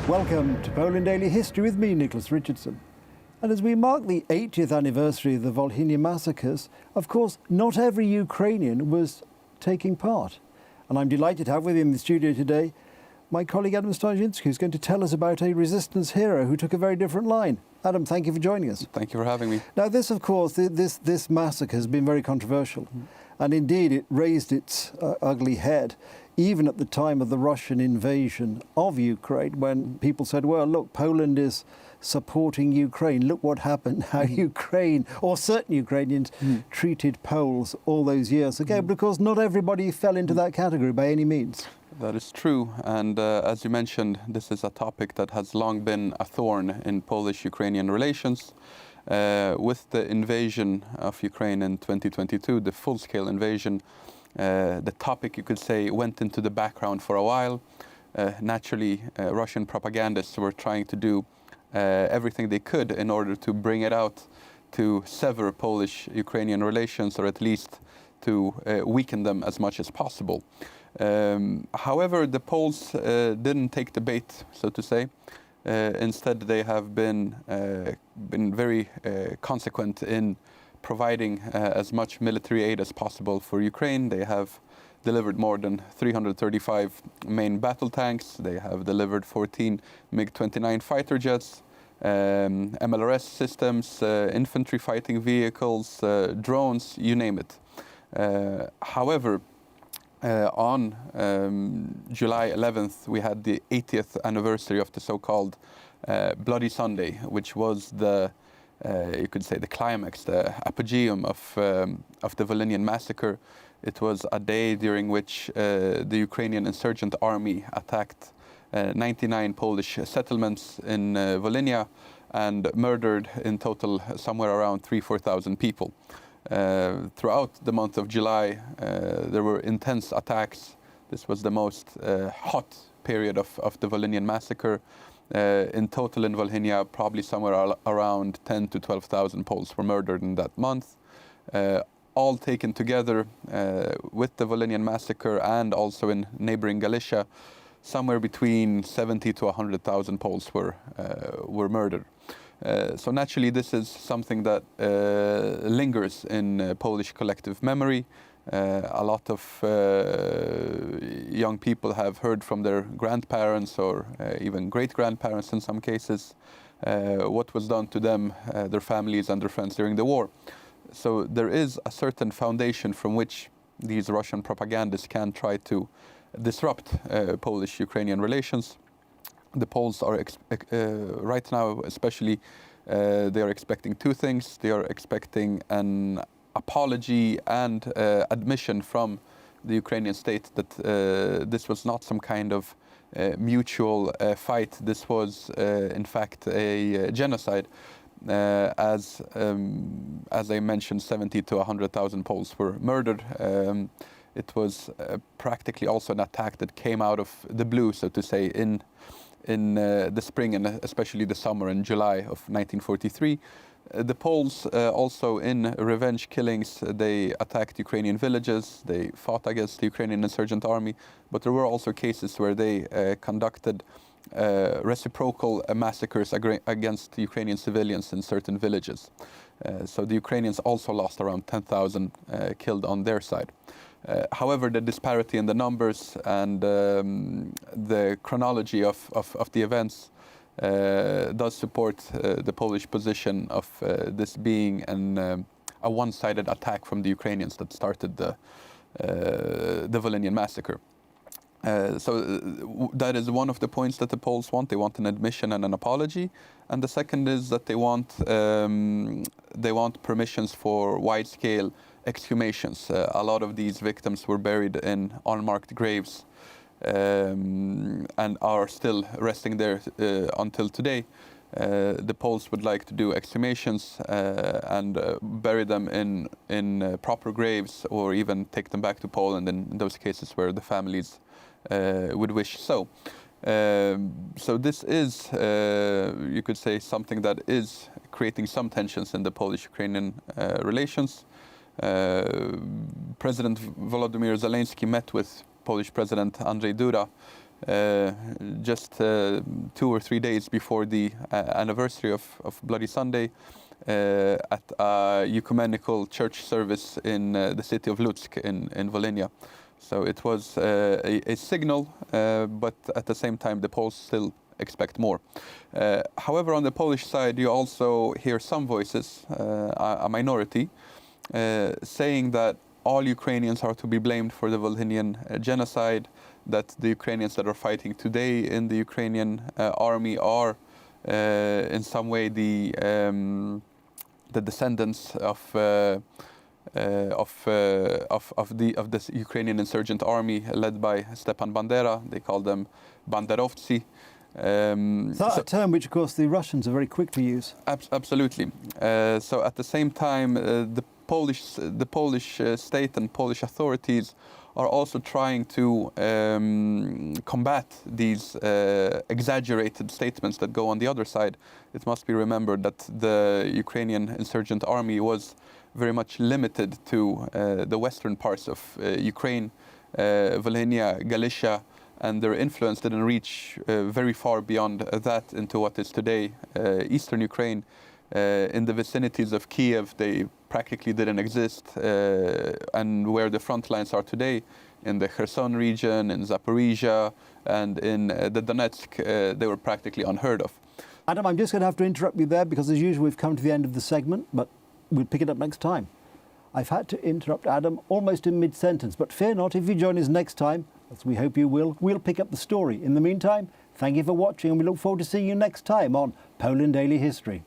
Welcome to Poland Daily History with me, Nicholas Richardson. And as we mark the 80th anniversary of the Volhynia massacres, of course, not every Ukrainian was taking part. And I'm delighted to have with me in the studio today my colleague Adam Stojinski, who's going to tell us about a resistance hero who took a very different line. Adam, thank you for joining us. Thank you for having me. Now, this, of course, this massacre has been very controversial. And indeed, it raised its ugly head, even at the time of the Russian invasion of Ukraine, when people said, well, look, Poland is supporting Ukraine. Look what happened, how Ukraine, or certain Ukrainians, treated Poles all those years ago. But of course, not everybody fell into that category by any means. That is true. And as you mentioned, this is a topic that has long been a thorn in Polish-Ukrainian relations. With the invasion of Ukraine in 2022, the full-scale invasion, the topic, you could say, went into the background for a while. Naturally, Russian propagandists were trying to do everything they could in order to bring it out, to sever Polish-Ukrainian relations, or at least to weaken them as much as possible. However, the Poles didn't take the bait, so to say. Instead, they have been very consequent in providing as much military aid as possible for Ukraine. They have delivered more than 335 main battle tanks. They have delivered 14 MiG-29 fighter jets, MLRS systems, infantry fighting vehicles, drones, you name it. However, on July 11th, we had the 80th anniversary of the so-called Bloody Sunday, which was the, you could say, the climax, the apogeum of the Volhynian massacre. It was a day during which the Ukrainian insurgent army attacked 99 Polish settlements in Volhynia and murdered in total somewhere around 4,000 people. Throughout the month of July, there were intense attacks. This was the most hot period of the Volhynian massacre. In total in Volhynia, probably somewhere around 10 to 12,000 Poles were murdered in that month. All taken together with the Volhynian massacre and also in neighboring Galicia, somewhere between 70 to 100,000 Poles were murdered. So naturally, this is something that lingers in Polish collective memory. A lot of young people have heard from their grandparents or even great-grandparents in some cases what was done to them, their families and their friends during the war. So there is a certain foundation from which these Russian propagandists can try to disrupt Polish-Ukrainian relations. The Poles are, right now especially, they are expecting two things. They are expecting an apology and admission from the Ukrainian state that this was not some kind of mutual fight. This was, in fact, a genocide. As I mentioned, 70 to 100,000 Poles were murdered. It was practically also an attack that came out of the blue, so to say, in the spring and especially the summer in July of 1943. The Poles also in revenge killings, they attacked Ukrainian villages, they fought against the Ukrainian insurgent army, but there were also cases where they conducted reciprocal massacres against Ukrainian civilians in certain villages. So the Ukrainians also lost around 10,000 killed on their side. However, the disparity in the numbers and the chronology of the events does support the Polish position of this being a one-sided attack from the Ukrainians that started the Volhynian massacre. So that is one of the points that the Poles want. They want an admission and an apology. And the second is that they want permissions for wide-scale exhumations. A lot of these victims were buried in unmarked graves and are still resting there until today. The Poles would like to do exhumations and bury them in proper graves, or even take them back to Poland in those cases where the families would wish so. So this is, you could say, something that is creating some tensions in the Polish-Ukrainian relations. President Volodymyr Zelensky met with Polish President Andrzej Duda just 2 or 3 days before the anniversary of Bloody Sunday, at a ecumenical church service in the city of Lutsk in Volhynia. So it was a signal, but at the same time the Poles still expect more. However, on the Polish side, you also hear some voices, a minority, saying that all Ukrainians are to be blamed for the Volhynian genocide, that the Ukrainians that are fighting today in the Ukrainian army are in some way the descendants of this Ukrainian insurgent army led by Stepan Bandera. They call them Banderovci. That's a term which, of course, the Russians are very quick to use. Absolutely. So at the same time, the Polish state and Polish authorities are also trying to combat these exaggerated statements that go on the other side. It must be remembered that the Ukrainian insurgent army was very much limited to the western parts of Ukraine, Volhynia, Galicia, and their influence didn't reach very far beyond that into what is today eastern Ukraine. In the vicinities of Kiev, they practically didn't exist, and where the front lines are today, in the Kherson region, in Zaporizhia, and in the Donetsk, they were practically unheard of. Adam, I'm just going to have to interrupt you there because, as usual, we've come to the end of the segment, but we'll pick it up next time. I've had to interrupt Adam almost in mid-sentence, but fear not, if you join us next time, as we hope you will, we'll pick up the story. In the meantime, thank you for watching, and we look forward to seeing you next time on Poland Daily History.